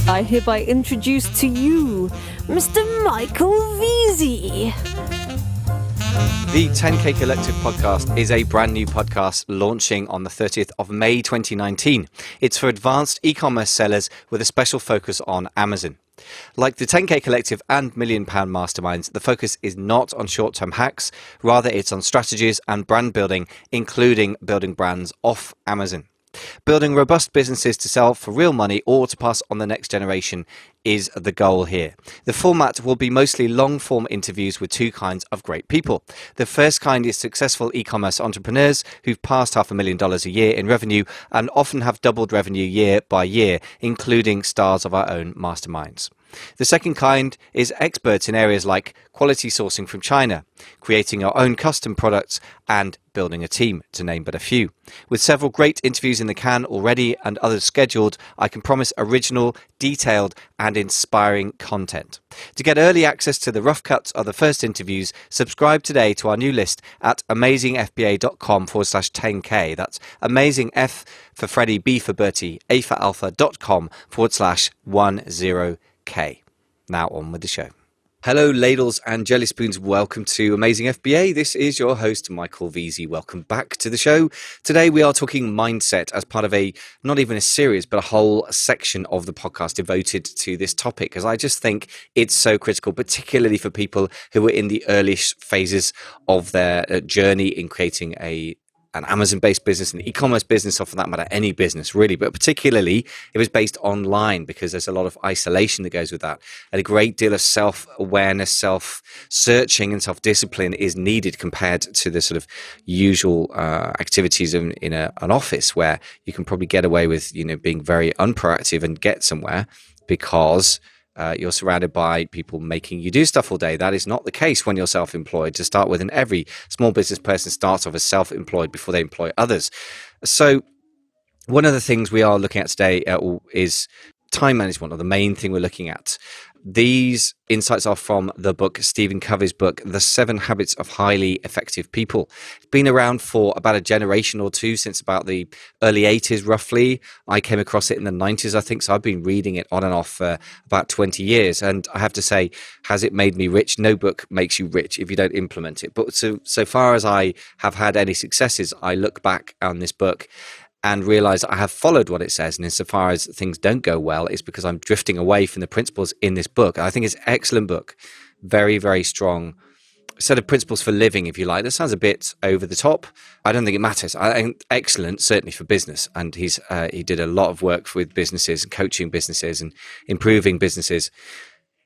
I hereby introduce to you Mr. Michael Veazey. The 10K Collective podcast is a brand new podcast launching on the 30th of May 2019. It's for advanced e-commerce sellers with a special focus on Amazon. Like the 10K Collective and Million Pound Masterminds, the focus is not on short-term hacks, rather it's on strategies and brand building, including building brands off Amazon. Building robust businesses to sell for real money or to pass on the next generation is the goal here. The format will be mostly long-form interviews with two kinds of great people. The first kind is successful e-commerce entrepreneurs who've passed $500,000 a year in revenue and often have doubled revenue year by year, including stars of our own masterminds. The second kind is experts in areas like quality sourcing from China, creating our own custom products, and building a team, to name but a few. With several great interviews in the can already and others scheduled, I can promise original, detailed, and inspiring content. To get early access to the rough cuts of the first interviews, subscribe today to our new list at amazingfba.com/10k. That's amazing F for Freddie, B for Bertie, A for Alpha.com/10k. Now on with the show. Hello, ladles and jelly spoons. Welcome to Amazing FBA. This is your host, Michael Veazey. Welcome back to the show. Today, we are talking mindset as part of not even a series, but a whole section of the podcast devoted to this topic, because I just think it's so critical, particularly for people who are in the earliest phases of their journey in creating an Amazon-based business, an e-commerce business, or for that matter, any business really, but particularly if it's based online, because there's a lot of isolation that goes with that. And a great deal of self-awareness, self-searching and self-discipline is needed compared to the sort of usual activities in an office where you can probably get away with, being very unproactive and get somewhere because you're surrounded by people making you do stuff all day. That is not the case when you're self-employed to start with, and every small business person starts off as self-employed before they employ others. So one of the things we are looking at today is time management, or the main thing we're looking at. These insights are from the book, Stephen Covey's book, The 7 Habits of Highly Effective People. It's been around for about a generation or two, since about the early 80s, roughly. I came across it in the 90s, I think, so I've been reading it on and off for about 20 years. And I have to say, has it made me rich? No book makes you rich if you don't implement it. But so far as I have had any successes, I look back on this book and realize I have followed what it says. And insofar as things don't go well, it's because I'm drifting away from the principles in this book. I think it's an excellent book. Very, very strong set of principles for living, if you like. That sounds a bit over the top. I don't think it matters. I think excellent, certainly for business. And he did a lot of work with businesses and coaching businesses and improving businesses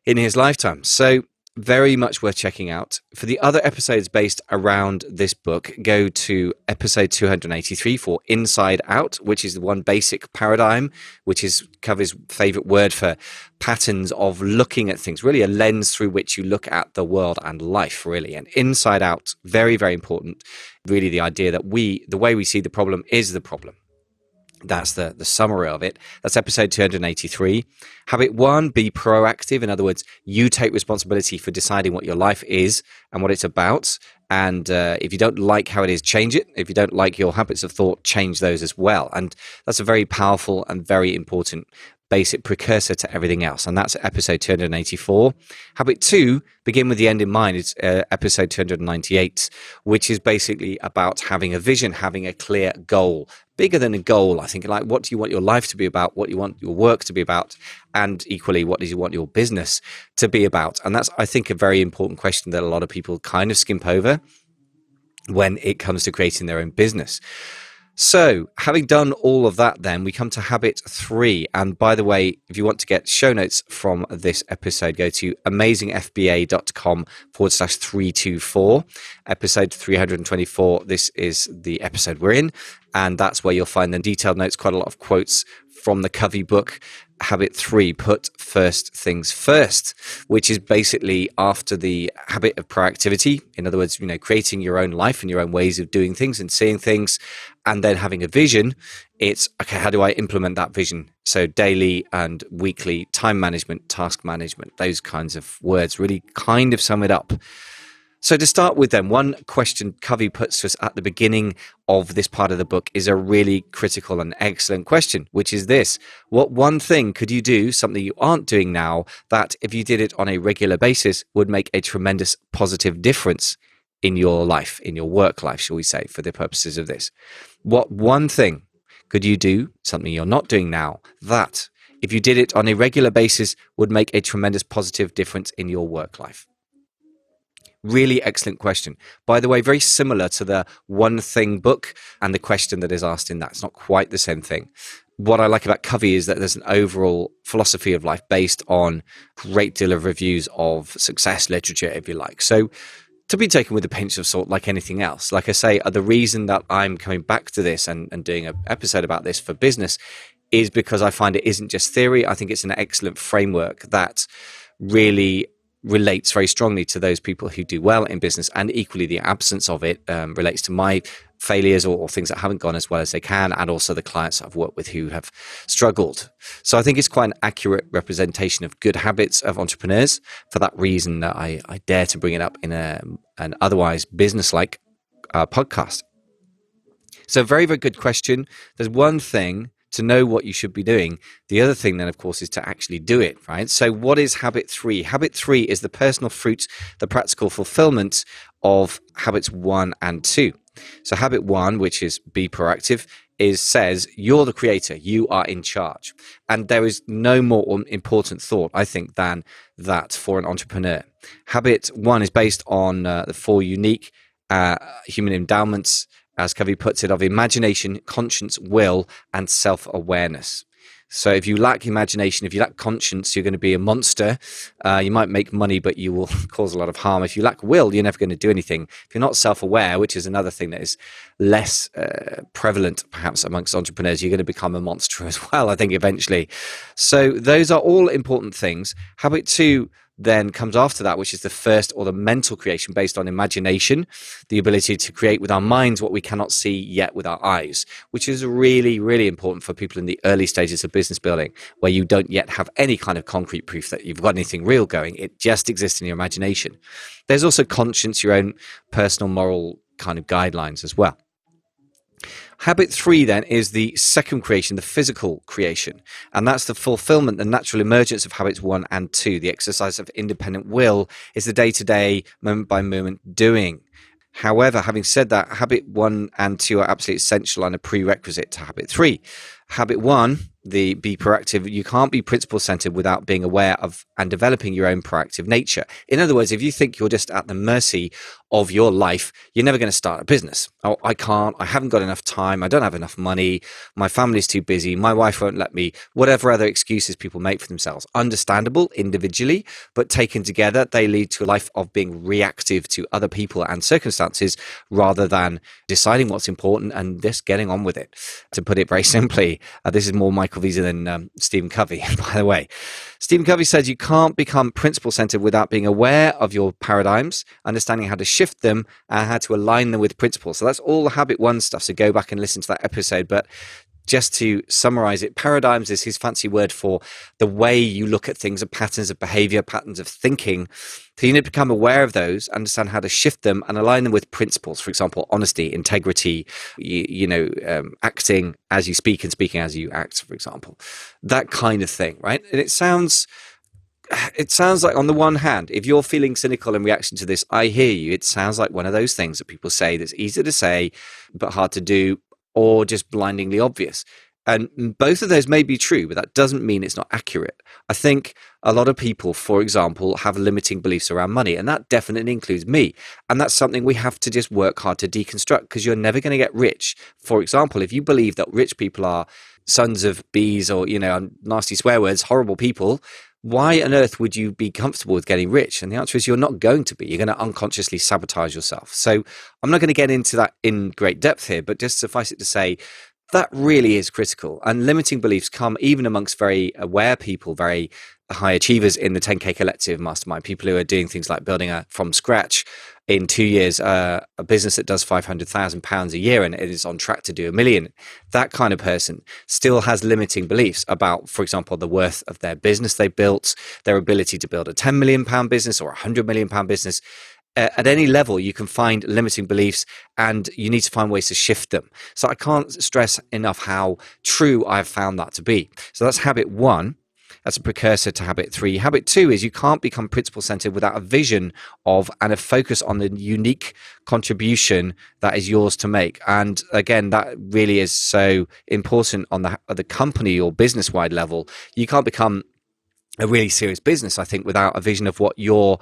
in his lifetime. So very much worth checking out. For the other episodes based around this book, go to episode 283 for Inside Out, which is the one basic paradigm, which is Covey's favorite word for patterns of looking at things, really a lens through which you look at the world and life, really. And inside out, very, very important. Really the idea that the way we see the problem is the problem. That's the summary of it. That's episode 283. Habit 1, be proactive. In other words, you take responsibility for deciding what your life is and what it's about. And if you don't like how it is, change it. If you don't like your habits of thought, change those as well. And that's a very powerful and very important basic precursor to everything else. And that's episode 284. Habit 2, begin with the end in mind. It's episode 298, which is basically about having a vision, having a clear goal. Bigger than a goal, I think, like what do you want your life to be about, what you want your work to be about, and equally, what do you want your business to be about? And that's, I think, a very important question that a lot of people kind of skimp over when it comes to creating their own business. So having done all of that, then we come to habit 3. And by the way, if you want to get show notes from this episode, go to amazingfba.com/324, episode 324. This is the episode we're in. And that's where you'll find the detailed notes, quite a lot of quotes from the Covey book. Habit 3, put first things first, which is basically after the habit of proactivity. In other words, creating your own life and your own ways of doing things and seeing things, and then having a vision. It's, okay, how do I implement that vision? So daily and weekly time management, task management, those kinds of words really kind of sum it up. So to start with then, one question Covey puts to us at the beginning of this part of the book is a really critical and excellent question, which is this: what one thing could you do, something you aren't doing now, that if you did it on a regular basis would make a tremendous positive difference in your life, in your work life, shall we say, for the purposes of this? What one thing could you do, something you're not doing now, that if you did it on a regular basis would make a tremendous positive difference in your work life? Really excellent question. By the way, very similar to the One Thing book and the question that is asked in that. It's not quite the same thing. What I like about Covey is that there's an overall philosophy of life based on a great deal of reviews of success literature, if you like. So to be taken with a pinch of salt like anything else. Like I say, the reason that I'm coming back to this and doing an episode about this for business is because I find it isn't just theory. I think it's an excellent framework that really relates very strongly to those people who do well in business, and equally the absence of it relates to my failures or things that haven't gone as well as they can, and also the clients I've worked with who have struggled. So I think it's quite an accurate representation of good habits of entrepreneurs. For that reason, I dare to bring it up in an otherwise business-like podcast. So very, very good question. There's one thing to know what you should be doing. The other thing then, of course, is to actually do it, right? So what is habit 3? Habit 3 is the personal fruit, the practical fulfillment of habits 1 and 2. So habit 1, which is be proactive, says you're the creator, you are in charge. And there is no more important thought, I think, than that for an entrepreneur. Habit 1 is based on the 4 unique human endowments, as Covey puts it, of imagination, conscience, will, and self-awareness. So if you lack imagination, if you lack conscience, you're going to be a monster. You might make money, but you will cause a lot of harm. If you lack will, you're never going to do anything. If you're not self-aware, which is another thing that is less prevalent perhaps amongst entrepreneurs, you're going to become a monster as well, I think, eventually. So those are all important things. Habit 2 then comes after that, which is the first, or the mental creation based on imagination, the ability to create with our minds what we cannot see yet with our eyes, which is really, really important for people in the early stages of business building, where you don't yet have any kind of concrete proof that you've got anything real going. It just exists in your imagination. There's also conscience, your own personal moral kind of guidelines as well. Habit 3 then is the second creation, the physical creation, and that's the fulfillment, the natural emergence of habits 1 and 2. The exercise of independent will is the day-to-day, moment-by-moment doing. However, having said that, habit 1 and 2 are absolutely essential and a prerequisite to habit 3. Habit 1, the be proactive, you can't be principle-centered without being aware of and developing your own proactive nature. In other words, if you think you're just at the mercy of your life, you're never going to start a business. Oh, I can't, I haven't got enough time, I don't have enough money, my family's too busy, my wife won't let me, whatever other excuses people make for themselves. Understandable individually, but taken together, they lead to a life of being reactive to other people and circumstances rather than deciding what's important and just getting on with it. To put it very simply, this is more Michael Visa than Stephen Covey, by the way. Stephen Covey says you can't become principle-centered without being aware of your paradigms, understanding how to shift them, and how to align them with principles. So that's all the habit 1 stuff. So go back and listen to that episode. But just to summarize it, paradigms is his fancy word for the way you look at things, patterns of behavior, patterns of thinking. So you need to become aware of those, understand how to shift them and align them with principles. For example, honesty, integrity, acting as you speak and speaking as you act, for example. That kind of thing, right? And it sounds like, on the one hand, if you're feeling cynical in reaction to this, I hear you. It sounds like one of those things that people say that's easy to say, but hard to do, or just blindingly obvious. And both of those may be true, but that doesn't mean it's not accurate. I think a lot of people, for example, have limiting beliefs around money, and that definitely includes me. And that's something we have to just work hard to deconstruct, because you're never going to get rich. For example, if you believe that rich people are sons of bees or, nasty swear words, horrible people, why on earth would you be comfortable with getting rich? And the answer is you're not going to be. You're going to unconsciously sabotage yourself. So I'm not going to get into that in great depth here, but just suffice it to say, that really is critical. And limiting beliefs come even amongst very aware people, very high achievers in the 10K collective mastermind, people who are doing things like building from scratch in 2 years, a business that does £500,000 a year and it is on track to do $1 million. That kind of person still has limiting beliefs about, for example, the worth of their business they built, their ability to build a £10 million business or a £100 million business. at any level, you can find limiting beliefs and you need to find ways to shift them. So I can't stress enough how true I've found that to be. So that's habit 1. That's a precursor to habit 3. Habit 2 is you can't become principle centered without a vision of and a focus on the unique contribution that is yours to make. And again, that really is so important on the company or business wide level. You can't become a really serious business, I think, without a vision of what your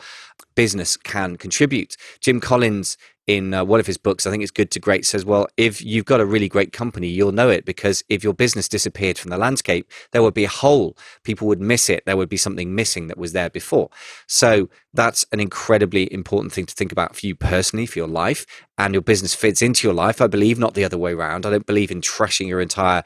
business can contribute. Jim Collins, in one of his books, I think it's Good to Great, says, well, if you've got a really great company, you'll know it, because if your business disappeared from the landscape, there would be a hole. People would miss it. There would be something missing that was there before. So that's an incredibly important thing to think about for you personally, for your life, and your business fits into your life. I believe, not the other way around. I don't believe in trashing your entire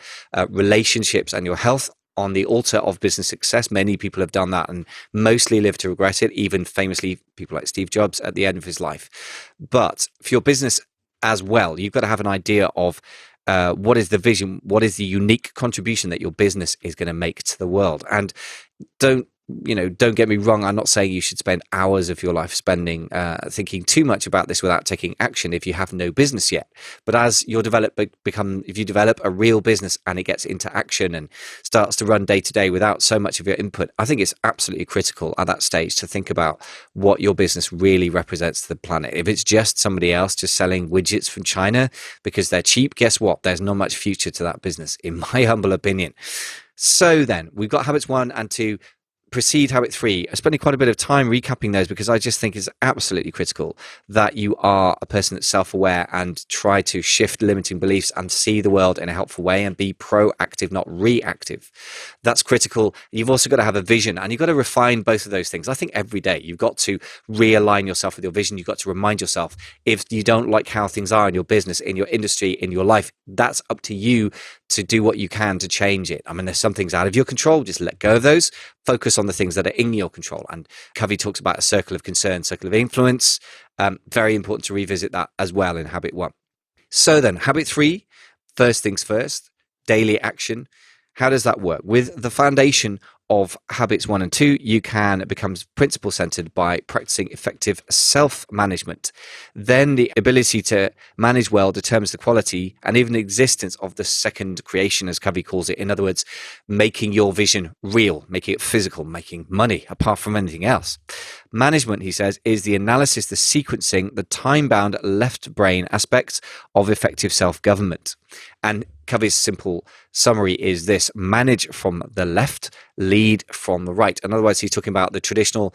relationships and your health on the altar of business success. Many people have done that and mostly live to regret it, even famously people like Steve Jobs at the end of his life. But for your business as well, you've got to have an idea of what is the vision, what is the unique contribution that your business is going to make to the world. And don't get me wrong, I'm not saying you should spend hours of your life thinking too much about this without taking action if you have no business yet. But as you if you develop a real business and it gets into action and starts to run day to day without so much of your input, I think it's absolutely critical at that stage to think about what your business really represents to the planet. If it's just somebody else just selling widgets from China because they're cheap, guess what? There's not much future to that business, in my humble opinion. So then, we've got habits 1 and 2. Proceed habit 3. I'm spending quite a bit of time recapping those because I just think it's absolutely critical that you are a person that's self-aware and try to shift limiting beliefs and see the world in a helpful way and be proactive, not reactive. That's critical. You've also got to have a vision, and you've got to refine both of those things. I think every day you've got to realign yourself with your vision. You've got to remind yourself, if you don't like how things are in your business, in your industry, in your life, that's up to you to do what you can to change it. I mean, there's some things out of your control. Just let go of those. Focus on the things that are in your control. And Covey talks about a circle of concern, circle of influence. Very important to revisit that as well in habit 1. So then, habit 3, first things first, daily action. How does that work? With the foundation of habits 1 and 2, you can become principle centered by practicing effective self-management. Then the ability to manage well determines the quality and even the existence of the second creation, as Covey calls it. In other words, making your vision real, making it physical, making money apart from anything else. Management, he says, is the analysis, the sequencing, the time-bound left brain aspects of effective self-government. And Covey's simple summary is this: manage from the left, lead from the right. In other words, he's talking about the traditional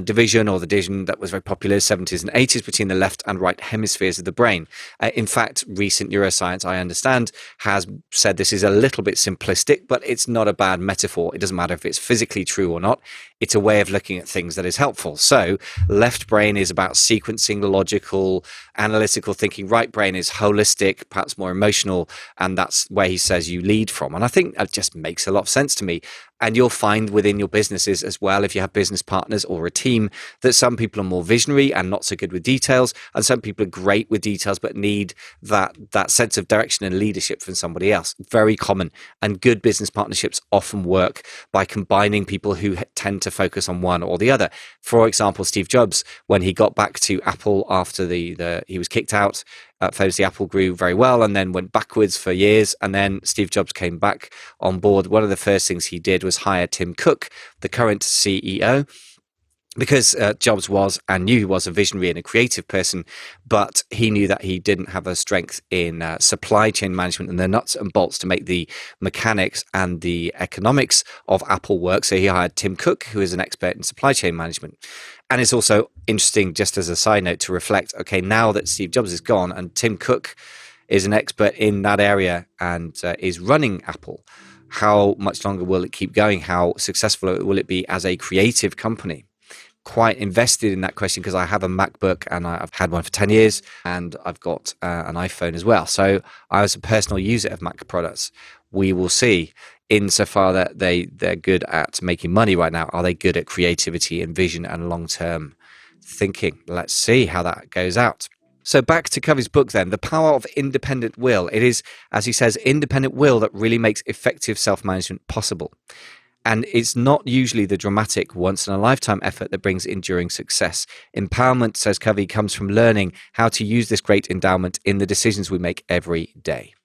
division, or the division that was very popular in the 70s and 80s between the left and right hemispheres of the brain. In fact, recent neuroscience, I understand, has said this is a little bit simplistic, but it's not a bad metaphor. It doesn't matter if it's physically true or not. It's a way of looking at things that is helpful. So left brain is about sequencing, logical, analytical thinking. Right brain is holistic, perhaps more emotional, and that's where he says you lead from. And I think that just makes a lot of sense to me. And you'll find within your businesses as well, if you have business partners or a team, that some people are more visionary and not so good with details, and some people are great with details but need that sense of direction and leadership from somebody else. Very common. And good business partnerships often work by combining people who tend to focus on one or the other. For example, Steve Jobs, when he got back to Apple after he was kicked out, famously Apple grew very well and then went backwards for years, and then Steve Jobs came back on board. One of the first things he did was hire Tim Cook, the current CEO, because Jobs was and knew he was a visionary and a creative person, but he knew that he didn't have a strength in supply chain management and the nuts and bolts to make the mechanics and the economics of Apple work. So he hired Tim Cook, who is an expert in supply chain management. And it's also interesting, just as a side note, to reflect, okay, now that Steve Jobs is gone and Tim Cook is an expert in that area and is running Apple, how much longer will it keep going? How successful will it be as a creative company? Quite invested in that question because I have a MacBook and I've had one for 10 years and I've got an iPhone as well. So I was a personal user of Mac products. We will see, insofar that they're good at making money right now. Are they good at creativity and vision and long-term thinking? Let's see how that goes out. So back to Covey's book then, The Power of Independent Will. It is, as he says, independent will that really makes effective self-management possible. And it's not usually the dramatic, once-in-a-lifetime effort that brings enduring success. Empowerment, says Covey, comes from learning how to use this great endowment in the decisions we make every day.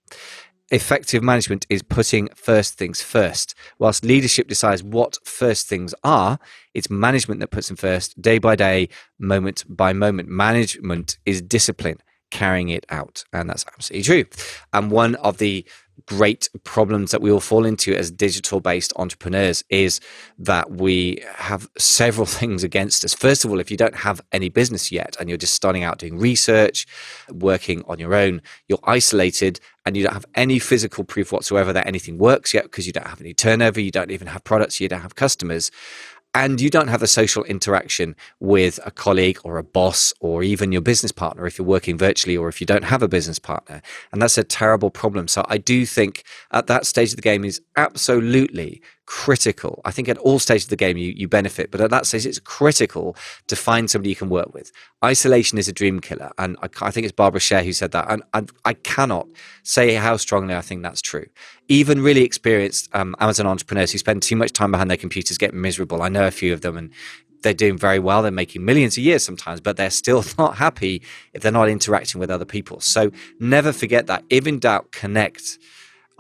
Effective management is putting first things first. Whilst leadership decides what first things are, it's management that puts them first, day by day, moment by moment. Management is discipline, carrying it out. And that's absolutely true. And one of the great problems that we all fall into as digital-based entrepreneurs is that we have several things against us. First of all, if you don't have any business yet and you're just starting out doing research, working on your own, you're isolated and you don't have any physical proof whatsoever that anything works yet because you don't have any turnover, you don't even have products, you don't have customers. And you don't have a social interaction with a colleague or a boss or even your business partner if you're working virtually or if you don't have a business partner. And that's a terrible problem. So I do think at that stage of the game is absolutely critical. I think at all stages of the game you benefit, but at that stage it's critical to find somebody you can work with. Isolation is a dream killer. And I think it's Barbara Sher who said that. And I cannot say how strongly I think that's true. Even really experienced Amazon entrepreneurs who spend too much time behind their computers get miserable. I know a few of them and they're doing very well. They're making millions a year sometimes, but they're still not happy if they're not interacting with other people. So never forget that. If in doubt, connect.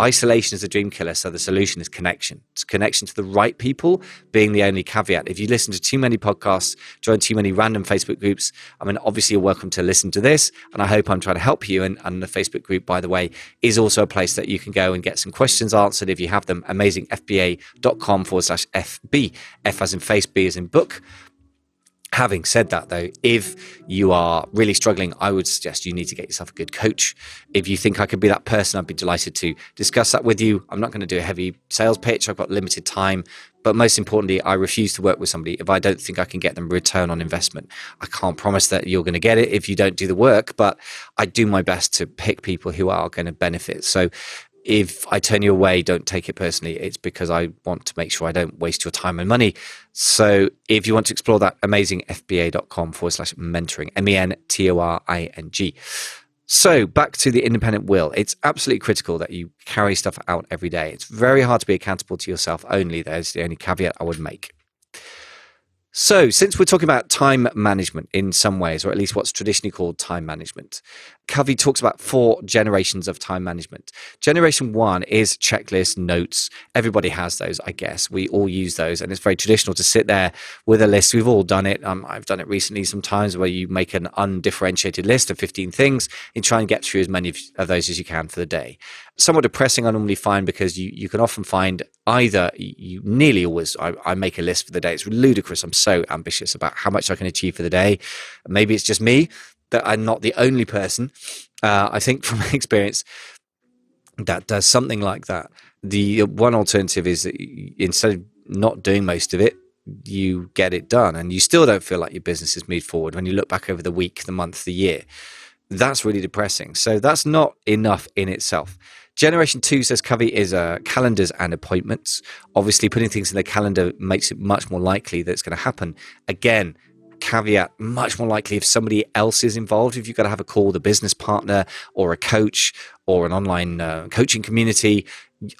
Isolation is a dream killer, so the solution is connection. It's connection to the right people being the only caveat. If you listen to too many podcasts, join too many random Facebook groups, I mean, obviously you're welcome to listen to this, and I hope I'm trying to help you. And the Facebook group, by the way, is also a place that you can go and get some questions answered if you have them. amazingfba.com/FB. F as in face, B as in book. Having said that, though, if you are really struggling, I would suggest you need to get yourself a good coach. If you think I could be that person, I'd be delighted to discuss that with you. I'm not going to do a heavy sales pitch. I've got limited time. But most importantly, I refuse to work with somebody if I don't think I can get them return on investment. I can't promise that you're going to get it if you don't do the work, but I do my best to pick people who are going to benefit. So if I turn you away, don't take it personally. It's because I want to make sure I don't waste your time and money. So if you want to explore that, amazingfba.com/mentoring, MENTORING. So back to the independent will. It's absolutely critical that you carry stuff out every day. It's very hard to be accountable to yourself only. There's the only caveat I would make. So since we're talking about time management in some ways, or at least what's traditionally called time management, Covey talks about 4 generations of time management. Generation 1 is checklists, notes. Everybody has those, I guess. We all use those, and it's very traditional to sit there with a list. We've all done it. I've done it recently sometimes where you make an undifferentiated list of 15 things and try and get through as many of those as you can for the day. Somewhat depressing, I normally find, because you can often find either you nearly always, I make a list for the day. It's ludicrous. I'm so ambitious about how much I can achieve for the day. Maybe it's just me, that I'm not the only person. I think from experience that does something like that. The one alternative is that instead of not doing most of it, you get it done and you still don't feel like your business has moved forward when you look back over the week, the month, the year. That's really depressing. So that's not enough in itself. Generation 2, says Covey, is calendars and appointments. Obviously, putting things in the calendar makes it much more likely that it's going to happen. Again, caveat, much more likely if somebody else is involved. If you've got to have a call with a business partner or a coach or an online coaching community,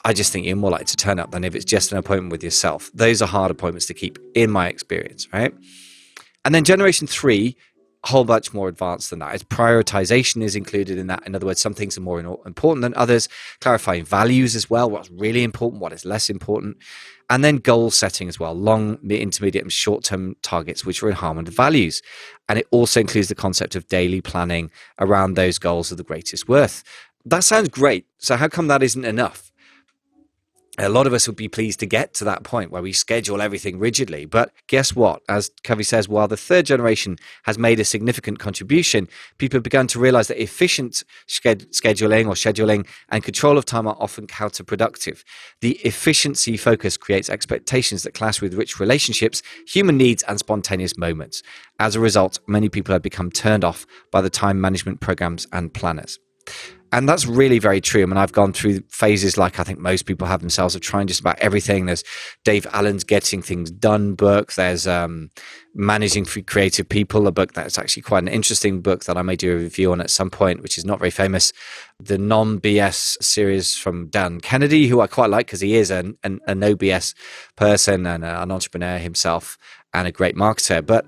I just think you're more likely to turn up than if it's just an appointment with yourself. Those are hard appointments to keep, in my experience, right? And then generation 3, a whole bunch more advanced than that. It's prioritization is included in that. In other words, some things are more important than others. Clarifying values as well, what's really important, what is less important. And then goal setting as well, long, intermediate and short-term targets, which are in harmony with values. And it also includes the concept of daily planning around those goals of the greatest worth. That sounds great. So how come that isn't enough? A lot of us would be pleased to get to that point where we schedule everything rigidly. But guess what? As Covey says, while the third generation has made a significant contribution, people have begun to realize that efficient scheduling and control of time are often counterproductive. The efficiency focus creates expectations that clash with rich relationships, human needs, and spontaneous moments. As a result, many people have become turned off by the time management programs and planners. And that's really very true. I mean, I've gone through phases like I think most people have themselves of trying just about everything. There's Dave Allen's Getting Things Done book. There's Managing for Creative People, a book that's actually quite an interesting book that I may do a review on at some point, which is not very famous. The Non-BS series from Dan Kennedy, who I quite like because he is a no BS person and an entrepreneur himself and a great marketer. But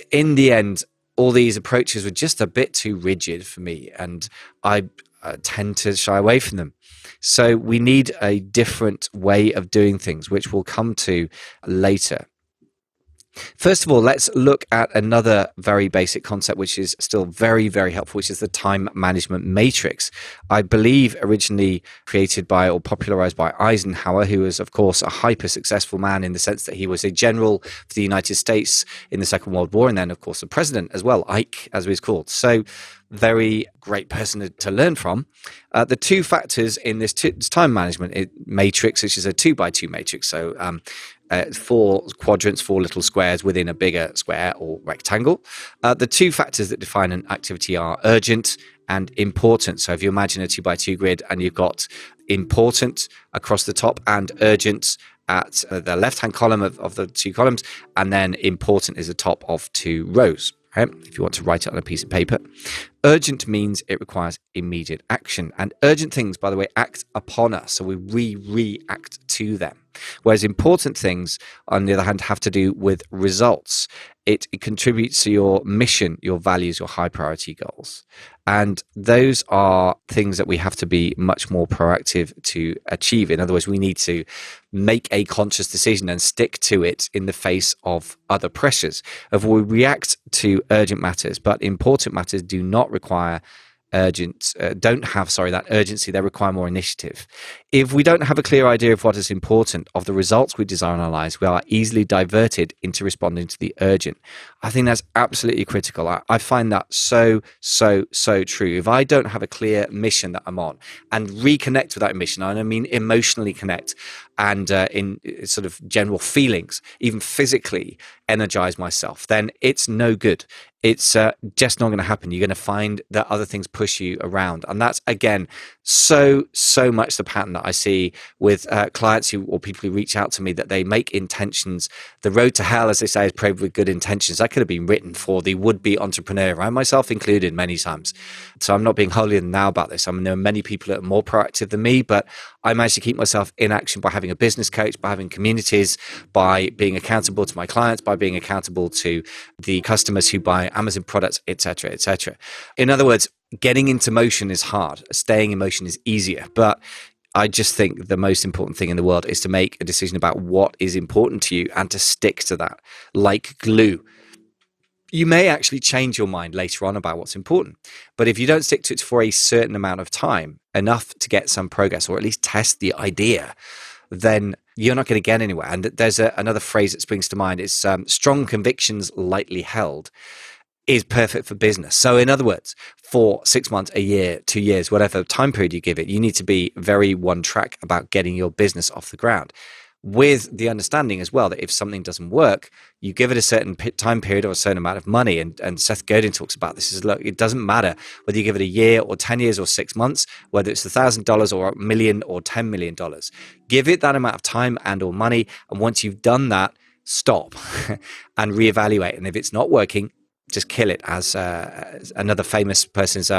in the end, all these approaches were just a bit too rigid for me, and I tend to shy away from them. So we need a different way of doing things, which we'll come to later. First of all, let's look at another very basic concept, which is still very, very helpful, which is the time management matrix. I believe originally created by or popularized by Eisenhower, who was, of course, a hyper successful man in the sense that he was a general for the United States in the Second World War, and then, of course, the president as well, Ike, as he was called. So very great person to learn from. The two factors in this time management matrix, which is a 2x2 matrix, so 4 quadrants, 4 little squares within a bigger square or rectangle. The two factors that define an activity are urgent and important. So if you imagine a 2x2 grid and you've got important across the top and urgent at the left-hand column of the 2 columns, and then important is the top of 2 rows. Right? If you want to write it on a piece of paper. Urgent means it requires immediate action. And urgent things, by the way, act upon us. So we react to them. Whereas important things, on the other hand, have to do with results. It contributes to your mission, your values, your high priority goals. And those are things that we have to be much more proactive to achieve. In other words, we need to make a conscious decision and stick to it in the face of other pressures. If we react to urgent matters, but important matters do not require that urgency, they require more initiative. If we don't have a clear idea of what is important, of the results we desire in our lives, we are easily diverted into responding to the urgent. I think that's absolutely critical. I find that so true. If I don't have a clear mission that I'm on and reconnect with that mission, and I mean emotionally connect, and in sort of general feelings, even physically energize myself, then it's no good. It's just not going to happen. You're going to find that other things push you around. And that's, again, so much the pattern that I see with clients or people who reach out to me, that they make intentions. The road to hell, as they say, is paved with good intentions. That could have been written for the would-be entrepreneur, and myself included many times. So I'm not being holier than thou about this. I mean, there are many people that are more proactive than me, but I managed to keep myself in action by having a business coach, by having communities, by being accountable to my clients, by being accountable to the customers who buy Amazon products, etc., etc. In other words, getting into motion is hard. Staying in motion is easier. But I just think the most important thing in the world is to make a decision about what is important to you and to stick to that like glue. You may actually change your mind later on about what's important. But if you don't stick to it for a certain amount of time, enough to get some progress or at least test the idea, then you're not going to get anywhere. And there's another phrase that springs to mind. It's strong convictions lightly held is perfect for business. So in other words, for 6 months, a year, 2 years, whatever time period you give it, you need to be very one track about getting your business off the ground, with the understanding as well that if something doesn't work, you give it a certain time period or a certain amount of money. And Seth Godin talks about this. Is, look, it doesn't matter whether you give it a year or 10 years or 6 months, whether it's $1,000 or $1 million or $10 million. Give it that amount of time and or money. And once you've done that, stop and reevaluate. And if it's not working, just kill it. As another famous person is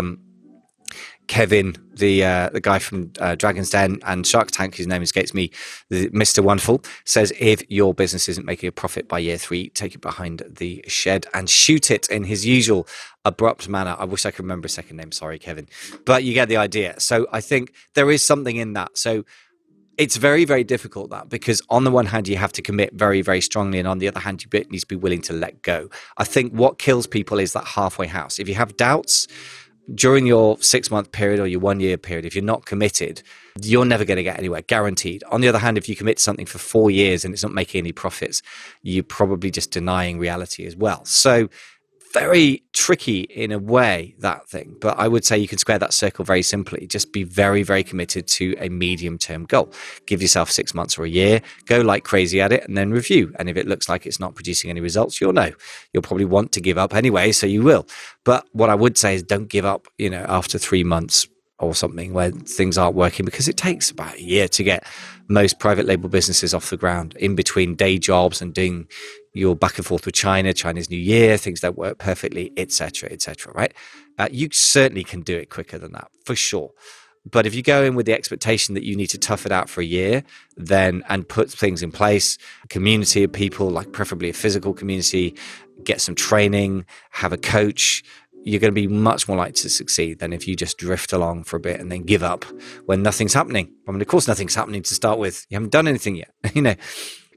Kevin, the guy from Dragon's Den and Shark Tank, whose name escapes me, Mr. Wonderful, says if your business isn't making a profit by year 3, take it behind the shed and shoot it, in his usual abrupt manner. I wish I could remember his second name. Sorry, Kevin. But you get the idea. So I think there is something in that. So it's very, very difficult, that, because on the one hand, you have to commit very, very strongly. And on the other hand, you need to be willing to let go. I think what kills people is that halfway house. If you have doubts during your 6-month period or your 1 year period, if you're not committed, you're never going to get anywhere, guaranteed. On the other hand, if you commit to something for 4 years and it's not making any profits, you're probably just denying reality as well. So very tricky in a way, that thing. But I would say you can square that circle very simply. Just be very, very committed to a medium-term goal. Give yourself 6 months or a year, go like crazy at it, and then review. And if it looks like it's not producing any results, you'll know. You'll probably want to give up anyway, so you will. But what I would say is don't give up, after 3 months or something where things aren't working, because it takes about a year to get most private label businesses off the ground, in between day jobs and doing your back and forth with Chinese New Year, things don't work perfectly, etc., right? You certainly can do it quicker than that, for sure. But if you go in with the expectation that you need to tough it out for a year, then and put things in place, a community of people, like preferably a physical community, get some training, have a coach, you're going to be much more likely to succeed than if you just drift along for a bit and then give up when nothing's happening. I mean, of course, nothing's happening to start with. You haven't done anything yet.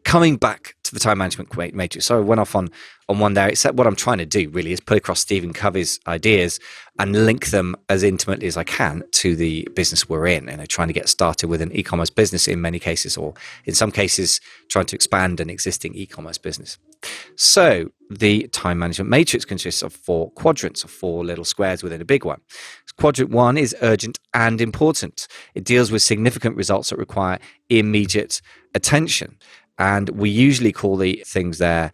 Coming back to the time management matrix. So I went off on one there. Except what I'm trying to do really is put across Stephen Covey's ideas and link them as intimately as I can to the business we're in. And trying to get started with an e-commerce business in many cases, or in some cases, trying to expand an existing e-commerce business. So the time management matrix consists of 4 quadrants, or 4 little squares within a big one. Quadrant 1 is urgent and important. It deals with significant results that require immediate attention. And we usually call the things there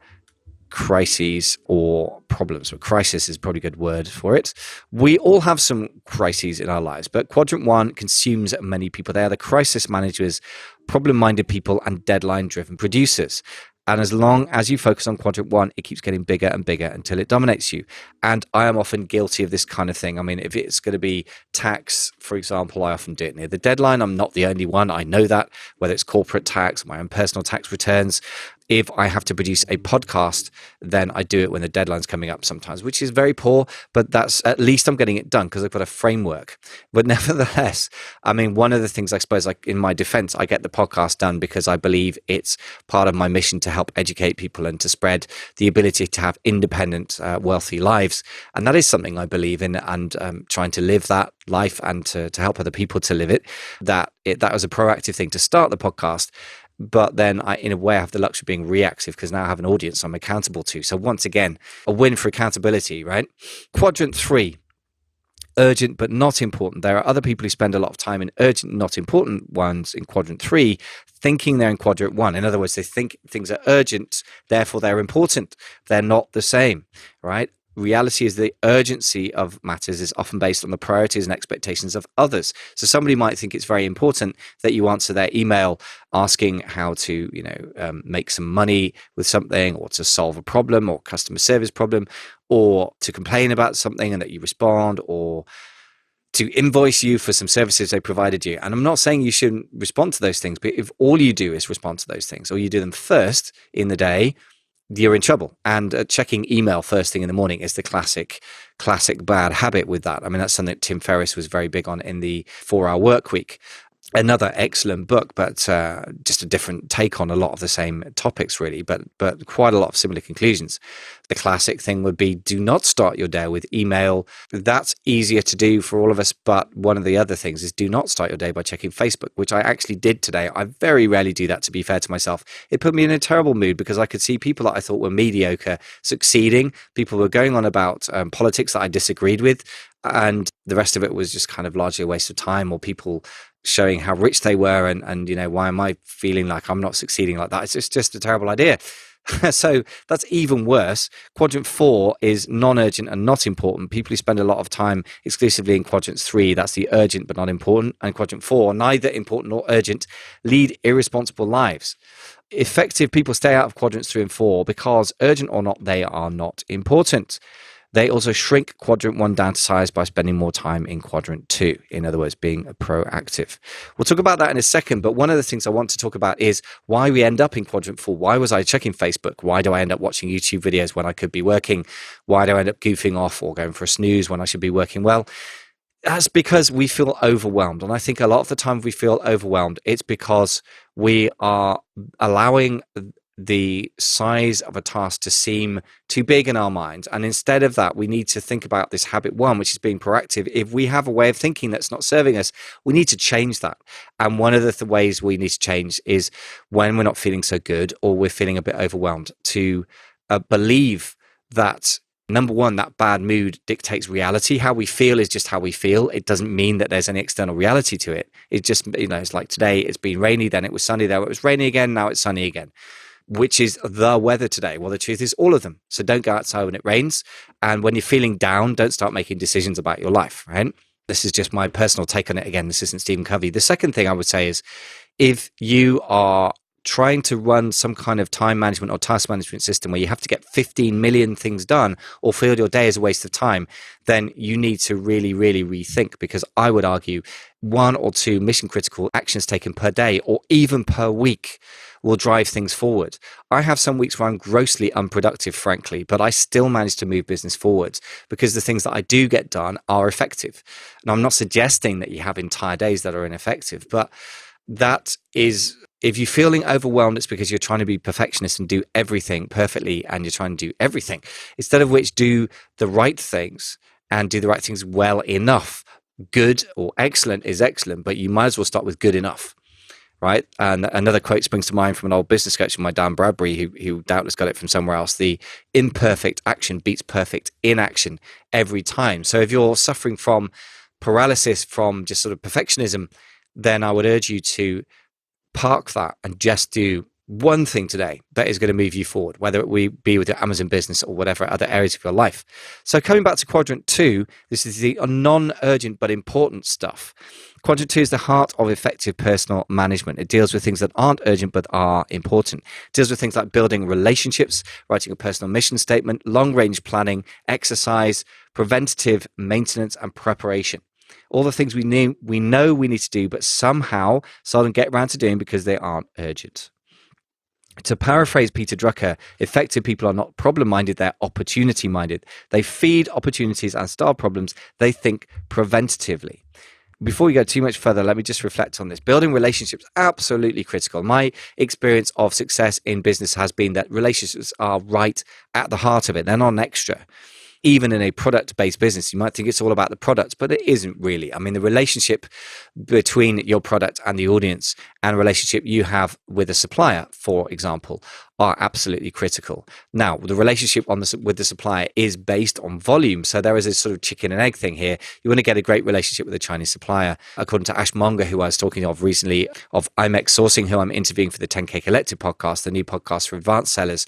crises or problems. But crisis is probably a good word for it. We all have some crises in our lives, but quadrant 1 consumes many people. They are the crisis managers, problem-minded people, and deadline-driven producers. And as long as you focus on quadrant 1, it keeps getting bigger and bigger until it dominates you. And I am often guilty of this kind of thing. I mean, if it's going to be tax, for example, I often do it near the deadline. I'm not the only one. I know that, whether it's corporate tax, my own personal tax returns. If I have to produce a podcast, then I do it when the deadline's coming up sometimes, which is very poor, but that's at least I'm getting it done because I've got a framework. But nevertheless, I mean, one of the things I suppose, like in my defense, I get the podcast done because I believe it's part of my mission to help educate people and to spread the ability to have independent, wealthy lives. And that is something I believe in, and trying to live that life and to help other people to live it. That was a proactive thing to start the podcast. But then I, in a way, I have the luxury of being reactive because now I have an audience I'm accountable to. So once again, a win for accountability, right? Quadrant 3, urgent but not important. There are other people who spend a lot of time in urgent, not important ones in quadrant 3, thinking they're in quadrant 1. In other words, they think things are urgent, therefore they're important. They're not the same, right? Reality is the urgency of matters is often based on the priorities and expectations of others. So somebody might think it's very important that you answer their email asking how to, make some money with something, or to solve a problem or customer service problem, or to complain about something and that you respond, or to invoice you for some services they provided you. And I'm not saying you shouldn't respond to those things, but if all you do is respond to those things, or you do them first in the day, you're in trouble. And checking email first thing in the morning is the classic bad habit with that. I mean, that's something that Tim Ferriss was very big on in the 4-Hour Work Week. Another excellent book, but just a different take on a lot of the same topics, really, but quite a lot of similar conclusions. The classic thing would be, do not start your day with email. That's easier to do for all of us, but one of the other things is do not start your day by checking Facebook, which I actually did today. I very rarely do that, to be fair to myself. It put me in a terrible mood because I could see people that I thought were mediocre succeeding. People were going on about politics that I disagreed with, and the rest of it was just kind of largely a waste of time, or people showing how rich they were, and why am I feeling like I'm not succeeding like that? It's just a terrible idea. So that's even worse. Quadrant 4 is non-urgent and not important. People who spend a lot of time exclusively in quadrant 3, that's the urgent but not important. And quadrant 4, neither important nor urgent, lead irresponsible lives. Effective people stay out of quadrants 3 and 4 because, urgent or not, they are not important. They also shrink quadrant 1 down to size by spending more time in quadrant 2. In other words, being proactive. We'll talk about that in a second, but one of the things I want to talk about is why we end up in quadrant 4. Why was I checking Facebook? Why do I end up watching YouTube videos when I could be working? Why do I end up goofing off or going for a snooze when I should be working? Well, that's because we feel overwhelmed. And I think a lot of the time we feel overwhelmed, it's because we are allowing the size of a task to seem too big in our minds. And instead of that, we need to think about this habit 1, which is being proactive. If we have a way of thinking that's not serving us, we need to change that. And one of the ways we need to change is when we're not feeling so good or we're feeling a bit overwhelmed, to believe that, number 1, that bad mood dictates reality. How we feel is just how we feel. It doesn't mean that there's any external reality to it. It just, it's like today it's been rainy, then it was sunny, then it was rainy again, now it's sunny again. Which is the weather today? Well, the truth is all of them. So don't go outside when it rains. And when you're feeling down, don't start making decisions about your life, right? This is just my personal take on it. Again, this isn't Stephen Covey. The second thing I would say is, if you are trying to run some kind of time management or task management system where you have to get 15 million things done or feel your day is a waste of time, then you need to really, really rethink, because I would argue 1 or 2 mission critical actions taken per day or even per week will drive things forward. I have some weeks where I'm grossly unproductive, frankly, but I still manage to move business forward because the things that I do get done are effective. And I'm not suggesting that you have entire days that are ineffective, but that is, if you're feeling overwhelmed, it's because you're trying to be perfectionist and do everything perfectly, and you're trying to do everything. Instead of which, do the right things and do the right things well enough. Good or excellent is excellent, but you might as well start with good enough, right? And another quote springs to mind from an old business coach of mine, Dan Bradbury, who doubtless got it from somewhere else: the imperfect action beats perfect inaction every time. So if you're suffering from paralysis from just sort of perfectionism, then I would urge you to park that and just do one thing today that is going to move you forward, whether it be with your Amazon business or whatever other areas of your life. So coming back to quadrant 2, this is the non-urgent but important stuff. Quadrant 2 is the heart of effective personal management. It deals with things that aren't urgent but are important. It deals with things like building relationships, writing a personal mission statement, long-range planning, exercise, preventative maintenance, and preparation. All the things we know we need to do, but somehow seldom get around to doing because they aren't urgent. To paraphrase Peter Drucker, effective people are not problem-minded, they're opportunity-minded. They feed opportunities and start problems. They think preventatively. Before we go too much further, let me just reflect on this. Building relationships, absolutely critical. My experience of success in business has been that relationships are right at the heart of it. They're not an extra. Even in a product-based business, you might think it's all about the product, but it isn't really. I mean, the relationship between your product and the audience, and relationship you have with a supplier, for example, are absolutely critical. Now, the relationship with the supplier is based on volume. So there is a sort of chicken and egg thing here. You want to get a great relationship with a Chinese supplier. According to Ash Monger, who I was talking of recently, of IMEX Sourcing, who I'm interviewing for the 10K Collective podcast, the new podcast for advanced sellers,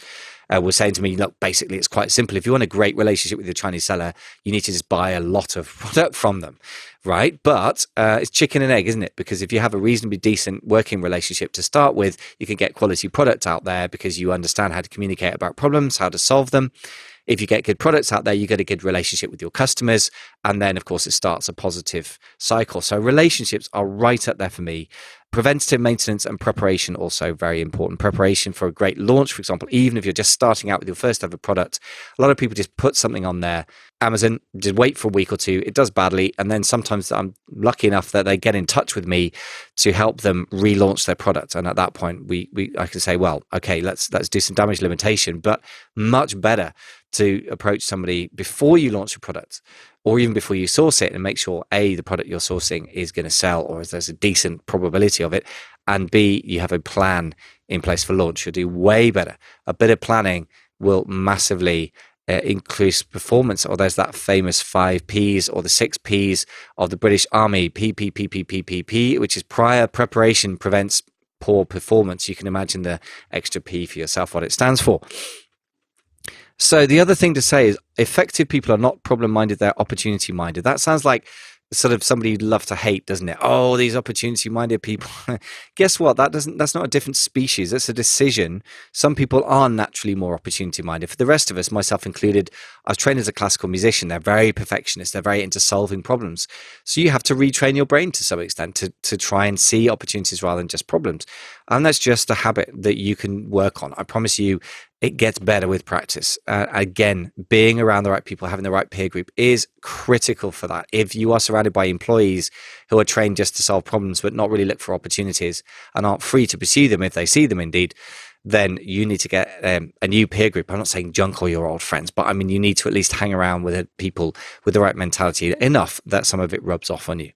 was saying to me, look, basically, it's quite simple. If you want a great relationship with your Chinese seller, you need to just buy a lot of product from them, right? But it's chicken and egg, isn't it? Because if you have a reasonably decent working relationship to start with, you can get quality product out there because you understand how to communicate about problems, how to solve them. If you get good products out there, you get a good relationship with your customers. And then, of course, it starts a positive cycle. So relationships are right up there for me. Preventative maintenance and preparation, also very important. Preparation for a great launch, for example, even if you're just starting out with your first ever product. A lot of people just put something on there. Amazon, just wait for a week or two. It does badly. And then sometimes I'm lucky enough that they get in touch with me to help them relaunch their product. And at that point, I can say, well, okay, let's do some damage limitation, but much better to approach somebody before you launch your product, or even before you source it, and make sure A, the product you're sourcing is going to sell, or there's a decent probability of it, and B, you have a plan in place for launch. You'll do way better. A bit of planning will massively increase performance. Or there's that famous 5 Ps or the 6 Ps of the British Army, P, which is prior preparation prevents poor performance. You can imagine the extra P for yourself, what it stands for. So the other thing to say is effective people are not problem-minded, they're opportunity-minded. That sounds like sort of somebody you'd love to hate, doesn't it? Oh, these opportunity-minded people. Guess what? That's not a different species. That's a decision. Some people are naturally more opportunity-minded. For the rest of us, myself included, I was trained as a classical musician. They're very perfectionist. They're very into solving problems. So you have to retrain your brain to some extent to try and see opportunities rather than just problems. And that's just a habit that you can work on. I promise you, it gets better with practice. Again, being around the right people, having the right peer group is critical for that. If you are surrounded by employees who are trained just to solve problems but not really look for opportunities and aren't free to pursue them if they see them indeed, then you need to get a new peer group. I'm not saying junk all your old friends, but I mean, you need to at least hang around with people with the right mentality enough that some of it rubs off on you.